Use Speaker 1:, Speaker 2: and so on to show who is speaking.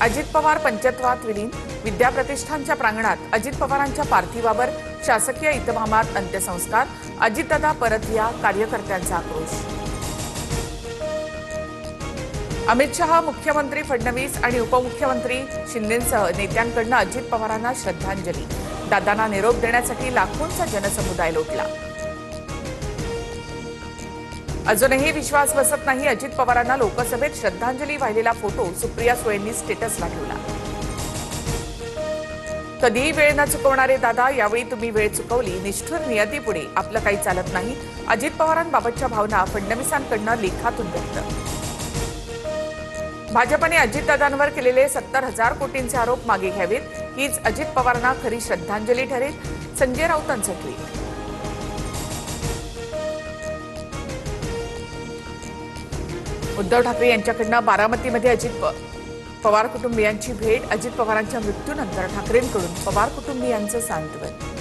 Speaker 1: अजित पवार पंचत्वात विलीन. विद्याप्रतिष्ठानच्या प्रांगणात अजित पवारांच्या पार्थिवावर शासकीय इतमामात अंत्यसंस्कार. अजितदादा परत या, कार्यकर्त्यांचा आक्रोश. अमित शहा, मुख्यमंत्री फडणवीस आणि उपमुख्यमंत्री शिंदेंसह नेत्यांकडून अजित पवारांना श्रद्धांजली. दादांना निरोप देण्यासाठी लाखोंचा जनसमुदाय लोटला. अजूनही विश्वास बसत नाही. अजित पवारांना लोकसभेत श्रद्धांजली वाहिलेला फोटो सुप्रिया सुळेंनी स्टेटसला ठेवला. कधीही वेळ न चुकवणारे दादा, यावेळी तुम्ही वेळ चुकवली. निष्ठुर नियतीपुढे आपलं काही चालत नाही. अजित पवारांबाबतच्या भावना फडणवीसांकडून लेखातून व्यक्त. भाजपने अजितदादांवर केलेले 70,000 कोटींचे आरोप मागे घ्यावेत. हीच अजित पवारांना खरी श्रद्धांजली ठरेल. संजय राऊतांचं ट्विट. उद्धव ठाकरे यांच्याकडून बारामतीमध्ये अजित पवार कुटुंबियांची भेट. अजित पवारांच्या मृत्यूनंतर ठाकरेंकडून पवार कुटुंबियांचं सांत्वन.